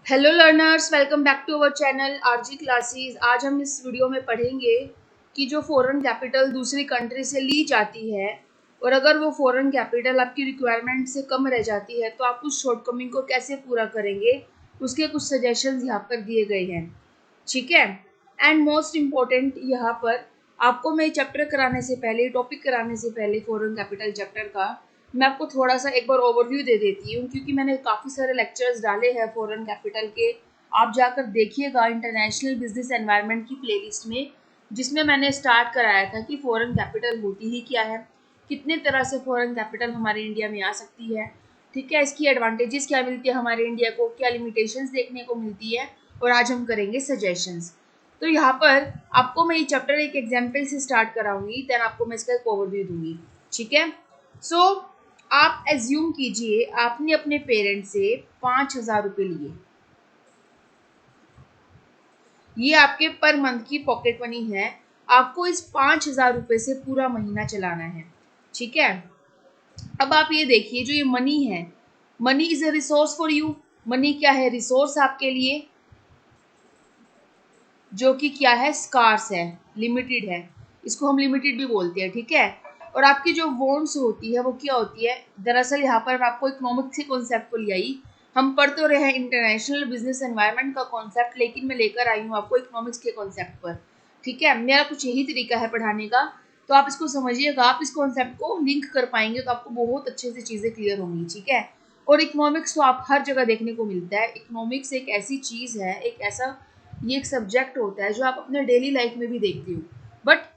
Hello learners, welcome back to our channel RG classes. आज हम इस वीडियो में पढ़ेंगे कि जो फॉरेन कैपिटल दूसरी कंट्री से ली जाती है और अगर वो फॉरेन कैपिटल आपकी रिक्वायरमेंट से कम रह जाती है तो आप उस शॉर्टकमिंग को कैसे पूरा करेंगे, उसके कुछ सजेशंस यहाँ पर दिए गए हैं। ठीक है। एंड मोस्ट इम्पॉर्टेंट, यहाँ पर आपको मैं चैप्टर कराने से पहले, टॉपिक कराने से पहले फॉरेन कैपिटल चैप्टर का मैं आपको थोड़ा सा एक बार ओवरव्यू दे देती हूँ, क्योंकि मैंने काफ़ी सारे लेक्चर्स डाले हैं फॉरेन कैपिटल के। आप जाकर देखिएगा इंटरनेशनल बिजनेस एनवायरनमेंट की प्लेलिस्ट में, जिसमें मैंने स्टार्ट कराया था कि फॉरेन कैपिटल होती ही क्या है, कितने तरह से फॉरेन कैपिटल हमारे इंडिया में आ सकती है। ठीक है, इसकी एडवांटेजेस क्या मिलती है हमारे इंडिया को, क्या लिमिटेशंस देखने को मिलती है, और आज हम करेंगे सजेशंस। तो यहाँ पर आपको मैं ये चैप्टर एक एग्जाम्पल से स्टार्ट कराऊंगी, देन आपको मैं इसका एक ओवरव्यू दूंगी। ठीक है। सो आप एज्यूम कीजिए आपने अपने पेरेंट्स से 5,000 रुपये लिए। ये आपके पर मंथ की पॉकेट मनी है। आपको इस 5,000 रुपये से पूरा महीना चलाना है। ठीक है। अब आप ये देखिए, जो ये मनी है, money is a resource for you. Money क्या है? रिसोर्स आपके लिए, जो कि क्या है? स्कार्स है, लिमिटेड है। इसको हम लिमिटेड भी बोलते हैं। ठीक है। और आपकी जो वॉन्ट्स होती है वो क्या होती है? दरअसल यहाँ पर मैं आपको इकोनॉमिक्स के कॉन्सेप्ट को ले आई। हम पढ़ तो रहे हैं इंटरनेशनल बिजनेस एनवायरनमेंट का कॉन्सेप्ट, लेकिन मैं लेकर आई हूँ आपको इकोनॉमिक्स के कॉन्सेप्ट पर। ठीक है, मेरा कुछ यही तरीका है पढ़ाने का। तो आप इसको समझिएगा, आप इस कॉन्सेप्ट को लिंक कर पाएंगे तो आपको बहुत अच्छे से चीज़ें क्लियर होंगी। ठीक है। और इकोनॉमिक्स तो आप हर जगह देखने को मिलता है। इकोनॉमिक्स एक ऐसी चीज़ है, एक ऐसा, ये एक सब्जेक्ट होता है जो आप अपने डेली लाइफ में भी देखते हो, बट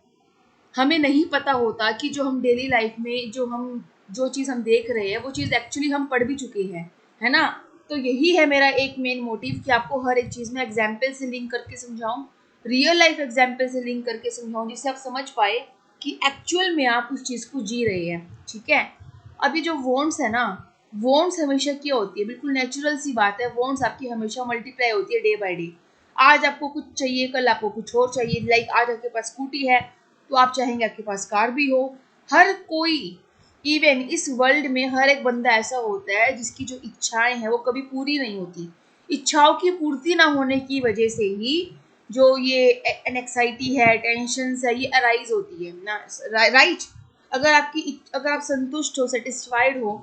हमें नहीं पता होता कि जो हम डेली लाइफ में जो चीज़ हम देख रहे हैं वो चीज़ एक्चुअली हम पढ़ भी चुके हैं, है ना। तो यही है मेरा एक मेन मोटिव कि आपको हर एक चीज़ में एग्जाम्पल से लिंक करके समझाऊं, रियल लाइफ एग्जाम्पल से लिंक करके समझाऊं, जिससे आप समझ पाए कि एक्चुअल में आप उस चीज़ को जी रहे हैं। ठीक है। अभी जो वॉन्ट्स है ना, वॉन्ट्स हमेशा क्या होती है? बिल्कुल नेचुरल सी बात है, वॉन्ट्स आपकी हमेशा मल्टीप्लाई होती है डे बाय डे। आज आपको कुछ चाहिए, कल आपको कुछ और चाहिए। लाइक आज आपके पास स्कूटी है तो आप चाहेंगे आपके पास कार भी हो। हर कोई, इवन इस वर्ल्ड में हर एक बंदा ऐसा होता है जिसकी जो इच्छाएं हैं वो कभी पूरी नहीं होती। इच्छाओं की पूर्ति ना होने की वजह से ही जो ये एनेक्साइटी है, टेंशन है, ये अराइज होती है ना। राइट। अगर आप संतुष्ट हो, सेटिस्फाइड हो,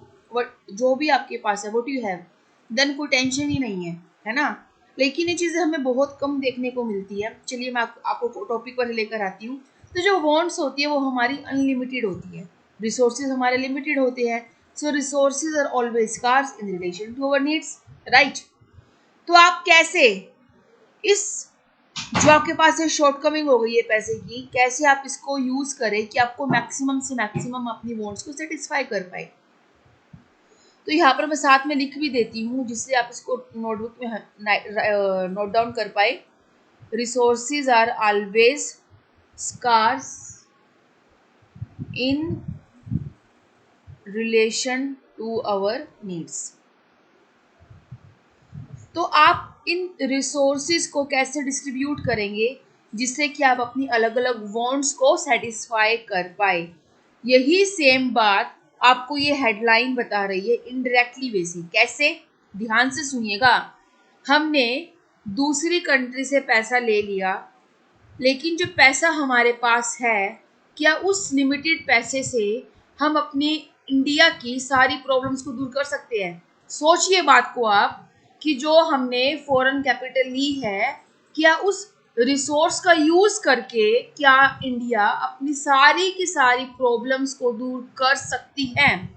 जो भी आपके पास है, व्हाट यू हैव, देन कोई टेंशन ही नहीं है ना। लेकिन ये चीज़ें हमें बहुत कम देखने को मिलती है। चलिए मैं आपको टॉपिक पर लेकर आती हूँ। तो जो वॉन्ट्स होती है वो हमारी अनलिमिटेड होती है, रिसोर्सेज हमारे लिमिटेड होते हैं। So resources are always scarce in relation to our needs. Right. तो आप कैसे इस, जो आपके पास है शॉर्टकमिंग हो गई है पैसे की, कैसे आप इसको यूज करें कि आपको मैक्सिमम से मैक्सिमम अपनी वॉन्ट्स को सेटिस्फाई कर पाए। तो यहाँ पर मैं साथ में लिख भी देती हूँ, जिससे आप इसको नोटबुक में नोट डाउन कर पाए। Resources are always scarce in relation to our needs. तो आप इन रिसोर्सेज को कैसे डिस्ट्रीब्यूट करेंगे जिससे कि आप अपनी अलग अलग वांट्स को सेटिस्फाई कर पाए। यही सेम बात आपको ये हेडलाइन बता रही है इनडायरेक्टली वे से। कैसे? ध्यान से सुनिएगा। हमने दूसरी कंट्री से पैसा ले लिया, लेकिन जो पैसा हमारे पास है, क्या उस लिमिटेड पैसे से हम अपनी इंडिया की सारी प्रॉब्लम्स को दूर कर सकते हैं? सोचिए बात को आप, कि जो हमने फॉरेन कैपिटल ली है, क्या उस रिसोर्स का यूज करके क्या इंडिया अपनी सारी की सारी प्रॉब्लम्स को दूर कर सकती है?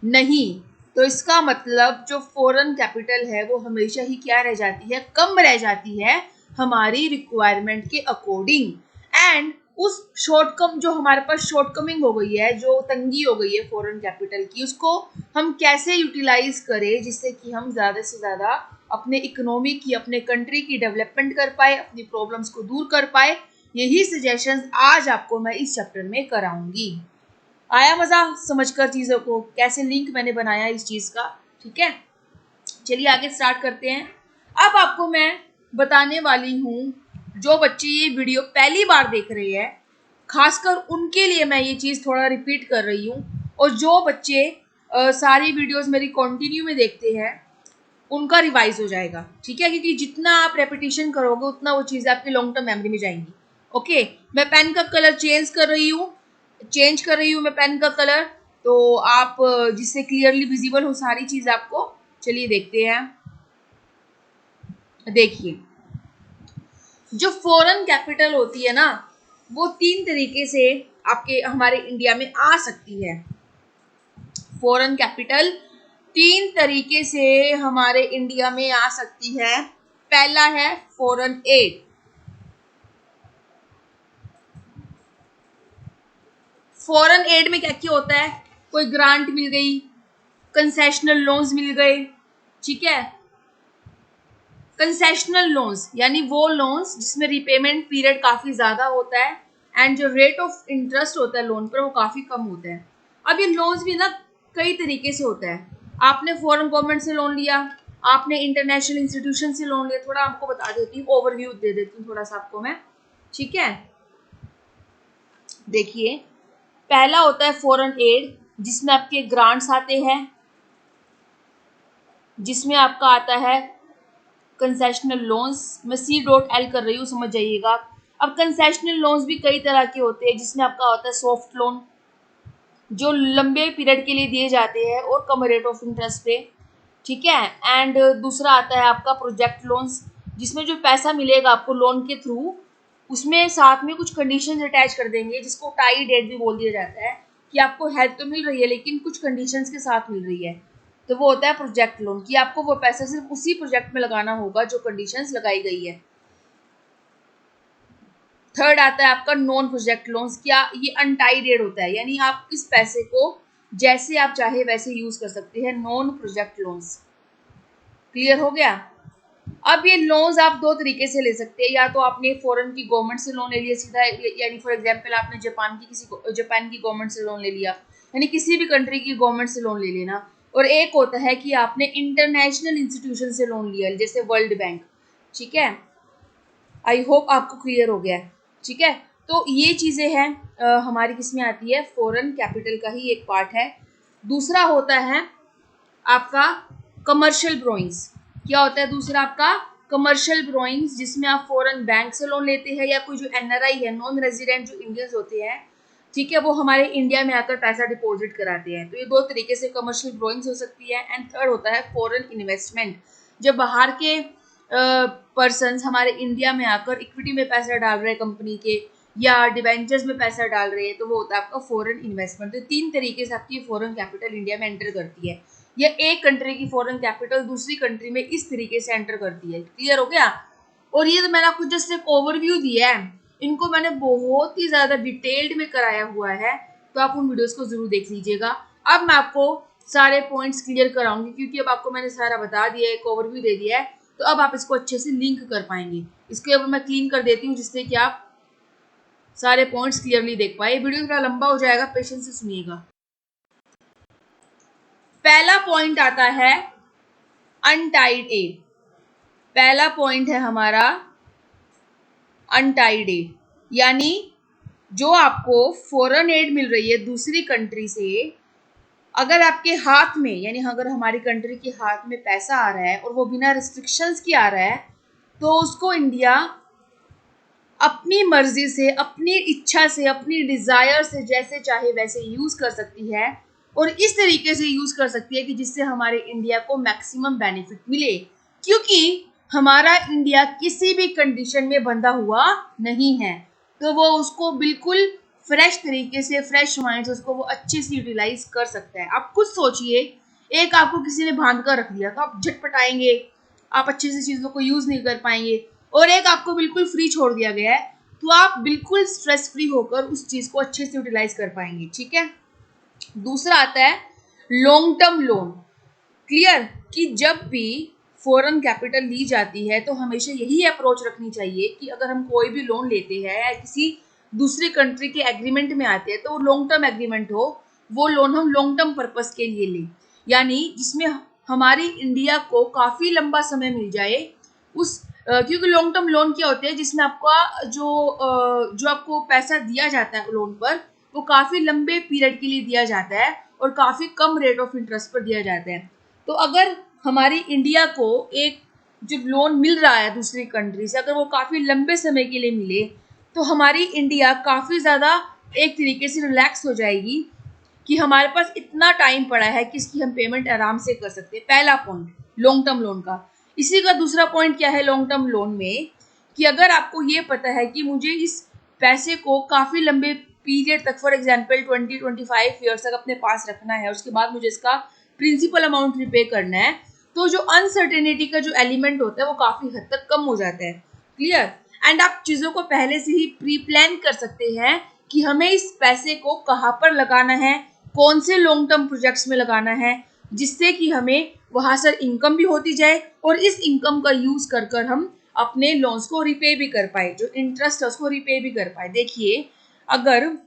नहीं। तो इसका मतलब जो फॉरेन कैपिटल है वो हमेशा ही क्या रह जाती है? कम रह जाती है हमारी रिक्वायरमेंट के अकॉर्डिंग। एंड उस शॉर्टकम, जो हमारे पास शॉर्टकमिंग हो गई है, जो तंगी हो गई है फॉरेन कैपिटल की, उसको हम कैसे यूटिलाइज करें जिससे कि हम ज़्यादा से ज़्यादा अपने इकोनॉमी की, अपने कंट्री की डेवलपमेंट कर पाए, अपनी प्रॉब्लम्स को दूर कर पाए। यही सजेशंस आज आपको मैं इस चैप्टर में कराऊंगी। आया मज़ा समझकर चीज़ों को, कैसे लिंक मैंने बनाया इस चीज़ का? ठीक है, चलिए आगे स्टार्ट करते हैं। अब आपको मैं बताने वाली हूँ, जो बच्चे ये वीडियो पहली बार देख रहे हैं, खासकर उनके लिए मैं ये चीज़ थोड़ा रिपीट कर रही हूँ। और जो बच्चे सारी वीडियोस मेरी कंटिन्यू में देखते हैं, उनका रिवाइज हो जाएगा, ठीक है, क्योंकि जितना आप रेपिटेशन करोगे उतना वो चीज़ें आपकी लॉन्ग टर्म मेमोरी में जाएंगी। ओके, मैं पेन का कलर चेंज कर रही हूँ मैं पेन का कलर, तो आप जिससे क्लियरली विजिबल हो सारी चीज़ आपको। चलिए देखते हैं। देखिए, जो फॉरेन कैपिटल होती है ना, वो 3 तरीके से आपके हमारे इंडिया में आ सकती है। फॉरेन कैपिटल 3 तरीके से हमारे इंडिया में आ सकती है। पहला है फॉरेन एड। फॉरेन एड में क्या क्या होता है? कोई ग्रांट मिल गई, कंसेशनल लोन्स मिल गए, ठीक है। कंसेशनल लोन्स यानी वो लोन्स जिसमें रिपेमेंट पीरियड काफी ज्यादा होता है एंड जो रेट ऑफ इंटरेस्ट होता है लोन पर वो काफी कम होता है। अब ये लोन्स भी ना कई तरीके से होता है। आपने फॉरेन गवर्नमेंट से लोन लिया, आपने इंटरनेशनल इंस्टीट्यूशन से लोन लिया। थोड़ा आपको बता देती हूँ, ओवरव्यू दे देती हूँ थोड़ा सा आपको मैं, ठीक है। देखिए, पहला होता है फॉरेन एड, जिसमें आपके ग्रांट्स आते हैं, जिसमें आपका आता है कंसेशनल लोन्स। मैं C.L कर रही हूँ, समझ जाइएगा। अब कंसेशनल लोन्स भी कई तरह के होते हैं, जिसमें आपका होता है सॉफ्ट लोन, जो लंबे पीरियड के लिए दिए जाते हैं और कम रेट ऑफ इंटरेस्ट पे, ठीक है। एंड दूसरा आता है आपका प्रोजेक्ट लोन्स, जिसमें जो पैसा मिलेगा आपको लोन के थ्रू, उसमें साथ में कुछ कंडीशंस अटैच कर देंगे, जिसको टाई डेट भी बोल दिया जाता है, कि आपको हेल्प तो मिल रही है लेकिन कुछ कंडीशंस के साथ मिल रही है। तो वो होता है प्रोजेक्ट लोन, कि आपको वो पैसा सिर्फ उसी प्रोजेक्ट में लगाना होगा जो कंडीशंस लगाई गई है। थर्ड आता है आपका नॉन प्रोजेक्ट लोन्स। क्या ये अनटाइड एड होता है, यानी आप इस पैसे को जैसे आप चाहे वैसे यूज कर सकते हैं। नॉन प्रोजेक्ट लोन्स क्लियर हो गया। अब ये लोन्स आप 2 तरीके से ले सकते हैं। या तो आपने फॉरेन की गवर्नमेंट से लोन ले लिया सीधा, यानी फॉर एग्जांपल आपने जापान की गवर्नमेंट से लोन ले लिया, यानी किसी भी कंट्री की गवर्नमेंट से लोन ले लेना। और एक होता है कि आपने इंटरनेशनल इंस्टीट्यूशन से लोन लिया, जैसे वर्ल्ड बैंक, ठीक है। आई होप आपको क्लियर हो गया है, ठीक है। तो ये चीज़ें हैं हमारी किस में आती है, फॉरेन कैपिटल का ही एक पार्ट है। दूसरा होता है आपका कमर्शियल ब्रोइंग्स। क्या होता है दूसरा आपका? कमर्शियल ब्रोइंग्स, जिसमें आप फॉरेन बैंक से लोन लेते हैं, या कोई जो NRI है, नॉन रेजिडेंट जो इंडियंस होते हैं, ठीक है, वो हमारे इंडिया में आकर पैसा डिपॉजिट कराते हैं। तो ये 2 तरीके से कमर्शियल ब्रोइंग्स हो सकती है। एंड थर्ड होता है फॉरेन इन्वेस्टमेंट, जब बाहर के पर्सन्स हमारे इंडिया में आकर इक्विटी में पैसा डाल रहे हैं कंपनी के, या डिवेंचर्स में पैसा डाल रहे हैं, तो वो होता है आपका फॉरेन इन्वेस्टमेंट। तो 3 तरीके से आपकी फॉरेन कैपिटल इंडिया में एंटर करती है, या एक कंट्री की फॉरेन कैपिटल दूसरी कंट्री में इस तरीके से एंटर करती है। क्लियर हो गया। और ये तो मैंने आपको जस्ट एक ओवरव्यू दिया है, इनको मैंने बहुत ही ज्यादा डिटेल्ड में कराया हुआ है, तो आप उन वीडियोस को जरूर देख लीजिएगा। अब मैं आपको सारे पॉइंट्स क्लियर कराऊंगी, क्योंकि अब आपको मैंने सारा बता दिया है, एक ओवरव्यू दे दिया है, तो अब आप इसको अच्छे से लिंक कर पाएंगे। इसके ऊपर मैं क्लीन कर देती हूँ, जिससे कि आप सारे पॉइंट्स क्लियरली देख पाए। वीडियो थोड़ा लंबा हो जाएगा, पेशेंस से सुनिएगा। पहला पॉइंट आता है अनटाइड एड। पहला पॉइंट है हमारा अनटाइड एड, यानी जो आपको फॉरेन एड मिल रही है दूसरी कंट्री से, अगर आपके हाथ में, यानी अगर हमारी कंट्री के हाथ में पैसा आ रहा है और वो बिना रिस्ट्रिक्शंस के आ रहा है, तो उसको इंडिया अपनी मर्जी से, अपनी इच्छा से, अपनी डिजायर से जैसे चाहे वैसे यूज कर सकती है, और इस तरीके से यूज कर सकती है कि जिससे हमारे इंडिया को मैक्सिमम बेनिफिट मिले, क्योंकि हमारा इंडिया किसी भी कंडीशन में बंधा हुआ नहीं है। तो वो उसको बिल्कुल फ्रेश तरीके से, फ्रेश माइंड से उसको वो अच्छे से यूटिलाइज कर सकता है। आप खुद सोचिए, एक आपको किसी ने बांध कर रख दिया तो आप झटपट आएंगे, आप अच्छे से चीज़ों को यूज नहीं कर पाएंगे। और एक आपको बिल्कुल फ्री छोड़ दिया गया है, तो आप बिल्कुल स्ट्रेस फ्री होकर उस चीज़ को अच्छे से यूटिलाइज कर पाएंगे, ठीक है। दूसरा आता है लॉन्ग टर्म लोन। क्लियर, कि जब भी फॉरेन कैपिटल ली जाती है तो हमेशा यही अप्रोच रखनी चाहिए कि अगर हम कोई भी लोन लेते हैं या किसी दूसरी कंट्री के एग्रीमेंट में आते हैं, तो वो लॉन्ग टर्म एग्रीमेंट हो, वो लोन हम लॉन्ग टर्म पर्पस के लिए लें, यानी जिसमें हमारी इंडिया को काफ़ी लंबा समय मिल जाए उस क्योंकि लॉन्ग टर्म लोन क्या होते हैं, जिसमें आपका जो आपको पैसा दिया जाता है लोन पर, वो काफ़ी लंबे पीरियड के लिए दिया जाता है और काफ़ी कम रेट ऑफ इंटरेस्ट पर दिया जाता है। तो अगर हमारी इंडिया को एक जो लोन मिल रहा है दूसरी कंट्री से, अगर वो काफ़ी लंबे समय के लिए मिले तो हमारी इंडिया काफ़ी ज़्यादा एक तरीके से रिलैक्स हो जाएगी कि हमारे पास इतना टाइम पड़ा है कि इसकी हम पेमेंट आराम से कर सकते हैं। पहला पॉइंट लॉन्ग टर्म लोन का। इसी का दूसरा पॉइंट क्या है लॉन्ग टर्म लोन में, कि अगर आपको ये पता है कि मुझे इस पैसे को काफ़ी लंबे पीरियड तक, फॉर एग्जांपल 20-25 ईयर्स तक अपने पास रखना है, उसके बाद मुझे इसका प्रिंसिपल अमाउंट रिपे करना है, तो जो अनसर्टेनिटी का जो एलिमेंट होता है वो काफ़ी हद तक कम हो जाता है। क्लियर? एंड आप चीज़ों को पहले से ही प्री प्लान कर सकते हैं कि हमें इस पैसे को कहाँ पर लगाना है, कौन से लॉन्ग टर्म प्रोजेक्ट्स में लगाना है, जिससे कि हमें वहाँ से इनकम भी होती जाए और इस इनकम का यूज़ कर कर हम अपने लोन्स को रिपे भी कर पाए, जो इंटरेस्ट है उसको रिपे भी कर पाए। देखिए, अगर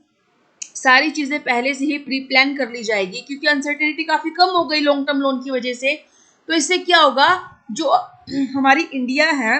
सारी चीज़ें पहले से ही प्री प्लान कर ली जाएगी, क्योंकि अनसर्टेनिटी काफ़ी कम हो गई लॉन्ग टर्म लोन की वजह से, तो इससे क्या होगा, जो हमारी इंडिया है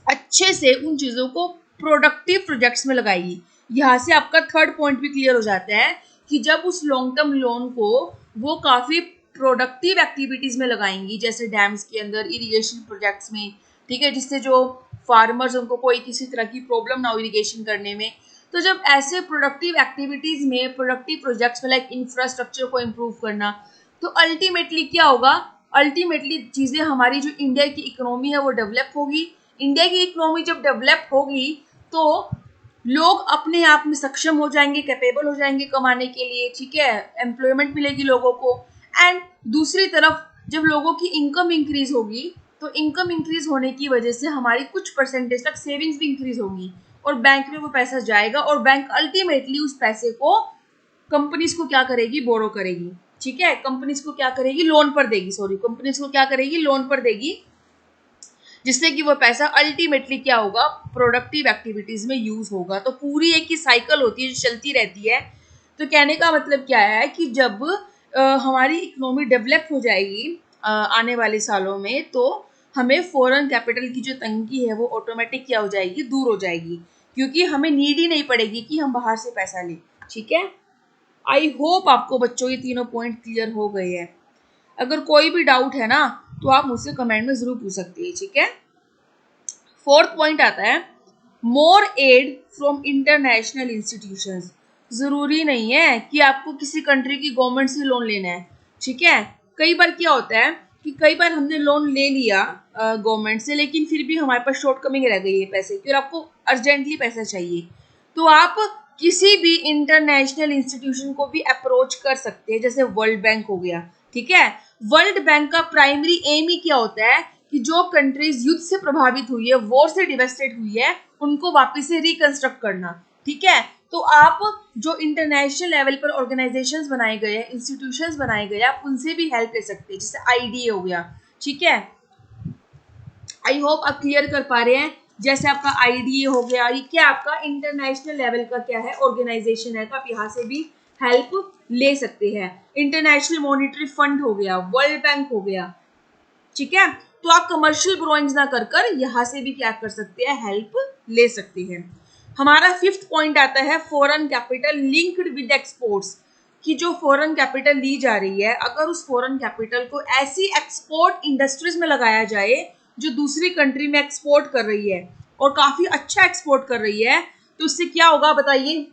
अच्छे से उन चीज़ों को प्रोडक्टिव प्रोजेक्ट्स में लगाएगी। यहाँ से आपका थर्ड पॉइंट भी क्लियर हो जाता है कि जब उस लॉन्ग टर्म लोन को वो काफ़ी प्रोडक्टिव एक्टिविटीज़ में लगाएंगी, जैसे डैम्स के अंदर, इरिगेशन प्रोजेक्ट्स में, ठीक है, जिससे जो फार्मर्स उनको कोई किसी तरह की प्रॉब्लम ना हो इरिगेशन करने में। तो जब ऐसे प्रोडक्टिव एक्टिविटीज़ में, प्रोडक्टिव प्रोजेक्ट्स में, लाइक इंफ्रास्ट्रक्चर को इम्प्रूव करना, तो अल्टीमेटली क्या होगा, अल्टीमेटली चीज़ें हमारी जो इंडिया की इकोनॉमी है वो डेवलप होगी। इंडिया की इकोनॉमी जब डेवलप होगी तो लोग अपने आप में सक्षम हो जाएंगे, कैपेबल हो जाएंगे कमाने के लिए, ठीक है, एम्प्लॉयमेंट मिलेगी लोगों को। एंड दूसरी तरफ जब लोगों की इनकम इंक्रीज होगी तो इनकम इंक्रीज होने की वजह से हमारी कुछ परसेंटेज तक सेविंग्स भी इंक्रीज होंगी और बैंक में वो पैसा जाएगा और बैंक अल्टीमेटली उस पैसे को कंपनीज को क्या करेगी, बोरो करेगी, ठीक है, कंपनीज को क्या करेगी, लोन पर देगी, सॉरी, कंपनीज को क्या करेगी, लोन पर देगी, जिससे कि वो पैसा अल्टीमेटली क्या होगा, प्रोडक्टिव एक्टिविटीज में यूज होगा। तो पूरी एक ही साइकिल होती है जो चलती रहती है। तो कहने का मतलब क्या है कि जब हमारी इकोनॉमी डेवलप हो जाएगी आने वाले सालों में, तो हमें फॉरेन कैपिटल की जो तंगी है वो ऑटोमेटिक क्या हो जाएगी, दूर हो जाएगी, क्योंकि हमें नीड ही नहीं पड़ेगी कि हम बाहर से पैसा लें। ठीक है, आई होप आपको बच्चों ये तीनों पॉइंट क्लियर हो गए हैं। अगर कोई भी डाउट है ना तो आप मुझसे कमेंट में जरूर पूछ सकते हैं। ठीक है, फोर्थ पॉइंट आता है मोर एड फ्रॉम इंटरनेशनल इंस्टीट्यूशंस। जरूरी नहीं है कि आपको किसी कंट्री की गवर्नमेंट से लोन लेना है। ठीक है, कई बार क्या होता है कि कई बार हमने लोन ले लिया गवर्नमेंट से, लेकिन फिर भी हमारे पास शॉर्ट कमिंग रह गई है पैसे की और आपको अर्जेंटली पैसा चाहिए, तो आप किसी भी इंटरनेशनल इंस्टीट्यूशन को भी अप्रोच कर सकते हैं, जैसे वर्ल्ड बैंक हो गया। ठीक है, वर्ल्ड बैंक का प्राइमरी एम ही क्या होता है कि जो कंट्रीज युद्ध से प्रभावित हुई है, वॉर से डिवेस्टेड हुई है, उनको वापस से रिकंस्ट्रक्ट करना। ठीक है, तो आप जो इंटरनेशनल लेवल पर ऑर्गेनाइजेशंस बनाए गए हैं, इंस्टीट्यूशंस बनाए गए हैं, आप उनसे भी हेल्प ले सकते हैं, जैसे आईडीए हो गया। ठीक है, आई होप आप क्लियर कर पा रहे हैं। जैसे आपका आईडीए हो गया, ये क्या आपका इंटरनेशनल लेवल का क्या है, ऑर्गेनाइजेशन है, तो आप यहाँ से भी हेल्प ले सकते हैं। इंटरनेशनल मॉनिटरी फंड हो गया, वर्ल्ड बैंक हो गया। ठीक है, तो आप कमर्शियल बोरोइंग्स ना कर कर यहाँ से भी क्या कर सकते हैं, हेल्प ले सकते हैं। हमारा फिफ्थ पॉइंट आता है foreign capital linked with exports, कि जो फॉरेन कैपिटल ली जा रही है, अगर उस फॉरेन कैपिटल को ऐसी एक्सपोर्ट इंडस्ट्रीज में लगाया जाए जो दूसरी कंट्री में एक्सपोर्ट कर रही है और काफी अच्छा एक्सपोर्ट कर रही है, तो इससे क्या होगा बताइए।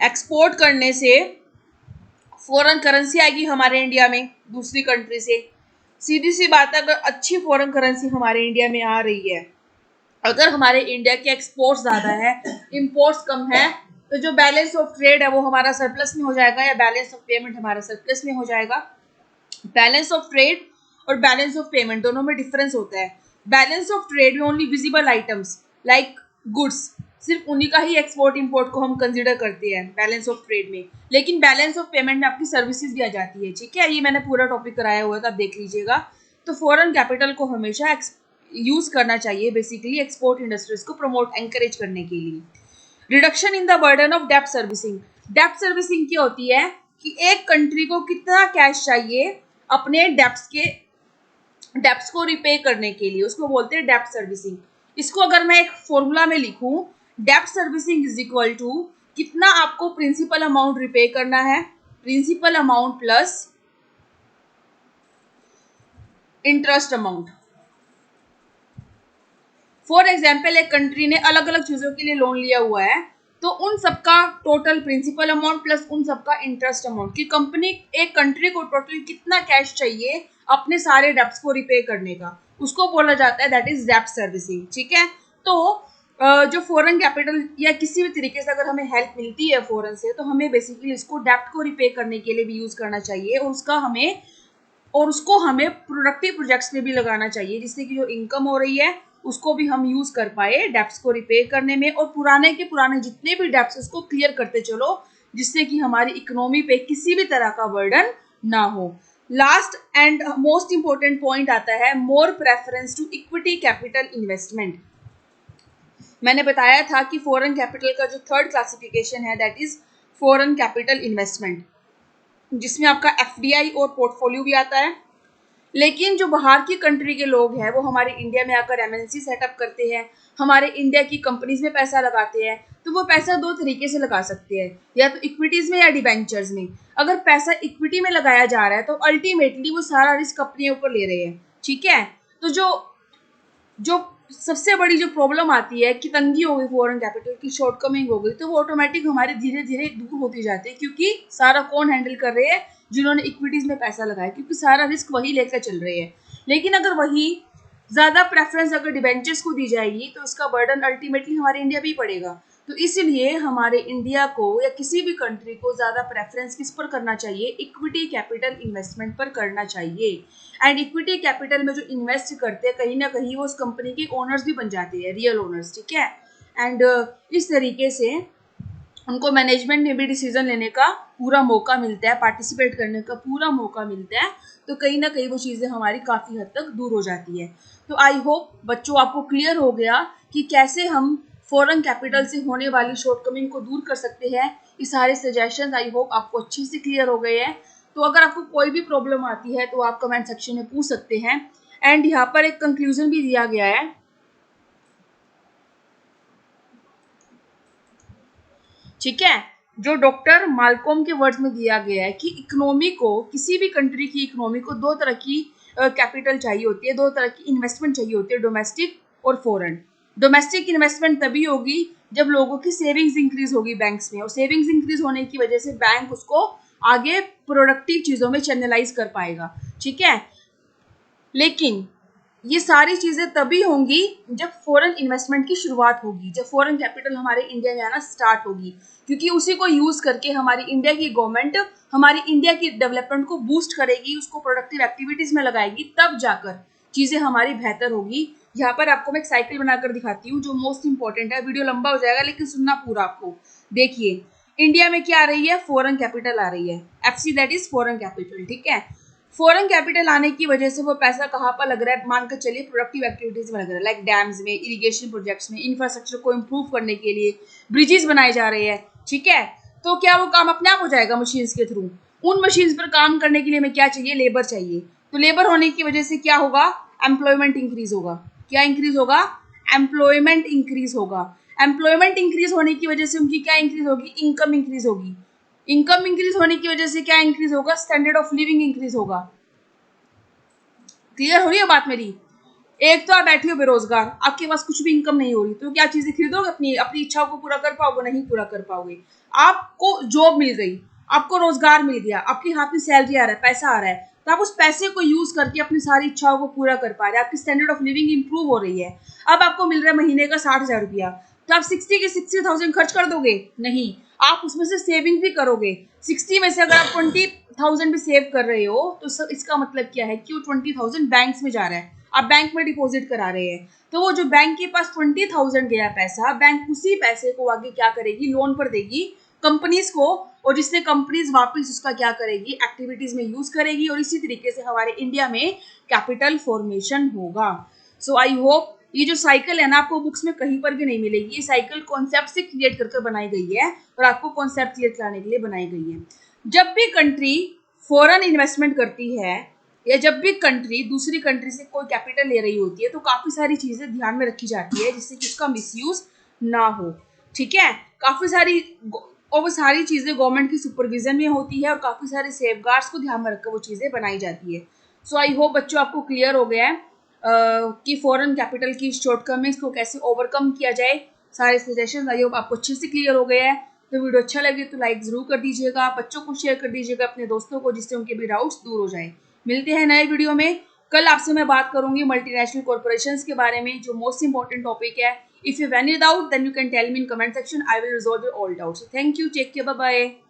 एक्सपोर्ट करने से फॉरेन करेंसी आएगी हमारे इंडिया में दूसरी कंट्री से। सीधी सी बात है, अगर अच्छी फॉरेन करेंसी हमारे इंडिया में आ रही है, अगर हमारे इंडिया के एक्सपोर्ट्स ज़्यादा है, इम्पोर्ट्स कम है, तो जो बैलेंस ऑफ ट्रेड है वो हमारा सरप्लस में हो जाएगा या बैलेंस ऑफ पेमेंट हमारा सरप्लस में हो जाएगा। बैलेंस ऑफ ट्रेड और बैलेंस ऑफ पेमेंट दोनों में डिफरेंस होता है। बैलेंस ऑफ ट्रेड में only visible items like goods, सिर्फ उन्हीं का ही एक्सपोर्ट इंपोर्ट को हम कंसीडर करते हैं बैलेंस ऑफ ट्रेड में, लेकिन बैलेंस ऑफ पेमेंट में आपकी सर्विसेज भी आ जाती है। ठीक है, ये मैंने पूरा टॉपिक कराया हुआ था, आप देख लीजिएगा। तो फॉरेन कैपिटल को हमेशा यूज करना चाहिए बेसिकली एक्सपोर्ट इंडस्ट्रीज को प्रमोट एनकरेज करने के लिए। Reduction in the burden of डेप्ट सर्विसिंग। डेप्ट सर्विसिंग क्या होती है कि एक कंट्री को कितना कैश चाहिए अपने डेप्ट्स को रिपे करने के लिए, उसको बोलते हैं डेप्ट सर्विसिंग। इसको अगर मैं एक फॉर्मूला में लिखूं, डेप्ट सर्विसिंग इज इक्वल टू कितना आपको प्रिंसिपल अमाउंट रिपे करना है, principal amount plus interest amount. For example एक कंट्री ने अलग अलग चीजों के लिए लोन लिया हुआ है, तो उन सबका टोटल प्रिंसिपल अमाउंट प्लस उन सबका इंटरेस्ट अमाउंट, कि कंपनी एक कंट्री को टोटल कितना कैश चाहिए अपने सारे डेब्ट्स को रिपे करने का, उसको बोला जाता है दैट इज डेब्ट सर्विसिंग। ठीक है, तो जो फॉरेन कैपिटल या किसी भी तरीके से अगर हमें हेल्प मिलती है फॉरेन से, तो हमें बेसिकली इसको डेब्ट को रिपे करने के लिए भी यूज करना चाहिए, और उसको हमें प्रोडक्टिव प्रोजेक्ट्स में भी लगाना चाहिए, जिससे कि जो इनकम हो रही है उसको भी हम यूज कर पाए डेब्ट्स को रिपे करने में, और पुराने के पुराने जितने भी डेब्ट्स उसको क्लियर करते चलो, जिससे कि हमारी इकोनॉमी पे किसी भी तरह का बर्डन ना हो। Last and most important point आता है more preference to equity capital investment. मैंने बताया था कि फॉरेन कैपिटल का जो थर्ड क्लासिफिकेशन है that is foreign capital investment, जिसमें आपका एफडीआई और पोर्टफोलियो भी आता है। लेकिन जो बाहर की कंट्री के लोग हैं वो हमारे इंडिया में आकर एमएनसी सेटअप करते हैं, हमारे इंडिया की कंपनीज में पैसा लगाते हैं, तो वो पैसा दो तरीके से लगा सकते हैं, या तो इक्विटीज में या डिबेंचर्स में। अगर पैसा इक्विटी में लगाया जा रहा है तो अल्टीमेटली वो सारा रिस्क अपने ऊपर ले रहे हैं। ठीक है, तो जो सबसे बड़ी जो प्रॉब्लम आती है कि तंगी हो गई, फॉरेन कैपिटल की शॉर्टकमिंग हो गई, तो वो ऑटोमेटिक हमारे धीरे धीरे दूर होती जाती है, क्योंकि सारा कौन हैंडल कर रहे हैं, जिन्होंने इक्विटीज में पैसा लगाया, क्योंकि सारा रिस्क वही लेकर चल रहे हैं। लेकिन अगर वही ज्यादा प्रेफरेंस अगर डिबेंचर्स को दी जाएगी तो इसका बर्डन अल्टीमेटली हमारे इंडिया भी पड़ेगा। तो इसलिए हमारे इंडिया को या किसी भी कंट्री को ज्यादा प्रेफरेंस किस पर करना चाहिए, इक्विटी कैपिटल इन्वेस्टमेंट पर करना चाहिए। एंड इक्विटी कैपिटल में जो इन्वेस्ट करते हैं कहीं ना कहीं वो उस कंपनी के ओनर्स भी बन जाते हैं, रियल ओनर्स। ठीक है, एंड इस तरीके से उनको मैनेजमेंट में भी डिसीजन लेने का पूरा मौका मिलता है, पार्टिसिपेट करने का पूरा मौका मिलता है, तो कहीं ना कहीं वो चीज़ें हमारी काफ़ी हद तक दूर हो जाती है। तो आई होप बच्चों आपको क्लियर हो गया कि कैसे हम फॉरेन कैपिटल से होने वाली शॉर्टकमिंग को दूर कर सकते हैं। ये सारे सजेशन आई होप आपको अच्छे से क्लियर हो गए हैं। तो अगर आपको कोई भी प्रॉब्लम आती है तो आप कमेंट सेक्शन में पूछ सकते हैं। एंड यहाँ पर एक कंक्लूजन भी दिया गया है, ठीक है, जो डॉक्टर मालकोम के वर्ड्स में दिया गया है कि इकोनॉमी को, किसी भी कंट्री की इकोनॉमी को दो तरह की कैपिटल चाहिए होती है, दो तरह की इन्वेस्टमेंट चाहिए होती है, डोमेस्टिक और फॉरेन। डोमेस्टिक इन्वेस्टमेंट तभी होगी जब लोगों की सेविंग्स इंक्रीज होगी बैंक्स में, और सेविंग्स इंक्रीज होने की वजह से बैंक उसको आगे प्रोडक्टिव चीजों में चैनलाइज कर पाएगा। ठीक है, लेकिन ये सारी चीजें तभी होंगी जब फॉरेन इन्वेस्टमेंट की शुरुआत होगी, जब फॉरेन कैपिटल हमारे इंडिया में आना स्टार्ट होगी, क्योंकि उसी को यूज करके हमारी इंडिया की गवर्नमेंट हमारी इंडिया की डेवलपमेंट को बूस्ट करेगी, उसको प्रोडक्टिव एक्टिविटीज में लगाएगी, तब जाकर चीजें हमारी बेहतर होगी। यहाँ पर आपको मैं एक साइकिल बनाकर दिखाती हूँ जो मोस्ट इंपॉर्टेंट है। वीडियो लंबा हो जाएगा लेकिन सुनना पूरा आपको। देखिए, इंडिया में क्या आ रही है, फॉरेन कैपिटल आ रही है, FC that is foreign capital. ठीक है, फॉरेन कैपिटल आने की वजह से वो पैसा कहाँ पर लग रहा है, मानकर चलिए प्रोडक्टिव एक्टिविटीज में लग रहा है, लाइक डैम्स में, इरिगेशन प्रोजेक्ट्स में, इंफ्रास्ट्रक्चर को इम्प्रूव करने के लिए ब्रिजेस बनाए जा रहे हैं। ठीक है, तो क्या वो काम अपने आप हो जाएगा मशीन्स के थ्रू? उन मशीन्स पर काम करने के लिए हमें क्या चाहिए, लेबर चाहिए। तो लेबर होने की वजह से क्या होगा, एम्प्लॉयमेंट इंक्रीज होगा। क्या इंक्रीज होगा, एम्प्लॉयमेंट इंक्रीज होगा। एम्प्लॉयमेंट इंक्रीज होने की वजह से उनकी क्या इंक्रीज होगी, इनकम इंक्रीज होगी। इनकम इंक्रीज होने की वजह से क्या इंक्रीज होगा, स्टैंडर्ड ऑफ लिविंग इंक्रीज होगा। क्लियर हो रही है बात मेरी? एक तो आप बैठे हो बेरोजगार, आपके पास कुछ भी इनकम नहीं हो रही, तो क्या चीजें खरीदोगे, अपनी अपनी इच्छाओं को पूरा कर पाओगे, नहीं पूरा कर पाओगे। आपको जॉब मिल गई, आपको रोजगार मिल गया, आपके हाथ में सैलरी आ रहा है, पैसा आ रहा है, तो आप उस पैसे को यूज करके अपनी सारी इच्छाओं को पूरा कर पा रहे हैं, आपकी स्टैंडर्ड ऑफ लिविंग इंप्रूव हो रही है। अब आपको मिल रहा है महीने का 60,000 रुपया, तो आप 60,000 खर्च कर दोगे? नहीं, आप उसमें से सेविंग भी करोगे। 60 में से अगर आप 20,000 भी सेव कर रहे हो तो इसका मतलब क्या है कि वो 20,000 बैंक्स में जा रहा है, आप बैंक में डिपॉजिट करा रहे हैं। तो वो जो बैंक के पास 20,000 गया पैसा, बैंक उसी पैसे को आगे क्या करेगी, लोन पर देगी कंपनीज को, और जिससे कंपनीज वापस उसका क्या करेगी, एक्टिविटीज में यूज करेगी, और इसी तरीके से हमारे इंडिया में कैपिटल फॉर्मेशन होगा। सो आई होप ये जो साइकिल है ना, आपको बुक्स में कहीं पर भी नहीं मिलेगी। ये साइकिल कॉन्सेप्ट से क्रिएट करके बनाई गई है, और आपको कॉन्सेप्ट क्लियर कराने के लिए बनाई गई है। जब भी कंट्री फॉरेन इन्वेस्टमेंट करती है, या जब भी कंट्री दूसरी कंट्री से कोई कैपिटल ले रही होती है, तो काफी सारी चीजें ध्यान में रखी जाती है जिससे कि उसका मिसयूज ना हो। ठीक है, काफ़ी सारी और वो सारी चीज़ें गवर्नमेंट की सुपरविजन में होती है और काफ़ी सारे सेफगार्ड्स को ध्यान में रखकर वो चीज़ें बनाई जाती है। सो आई होप बच्चों आपको क्लियर हो गया है कि फॉरेन कैपिटल की शॉर्टकमिंग्स को कैसे ओवरकम किया जाए। सारे सजेशन आई होप आपको अच्छे से क्लियर हो गया है। तो वीडियो अच्छा लगे तो लाइक ज़रूर कर दीजिएगा, बच्चों को शेयर कर दीजिएगा अपने दोस्तों को, जिससे उनके भी डाउट्स दूर हो जाए। मिलते हैं नए वीडियो में। कल आपसे मैं बात करूंगी मल्टीनेशनल कॉर्पोरेशंस के बारे में, जो मोस्ट इंपॉर्टेंट टॉपिक है। If you have any doubt, then you can tell me in comment section. I will resolve your all doubts. So thank you. Take care. Bye bye.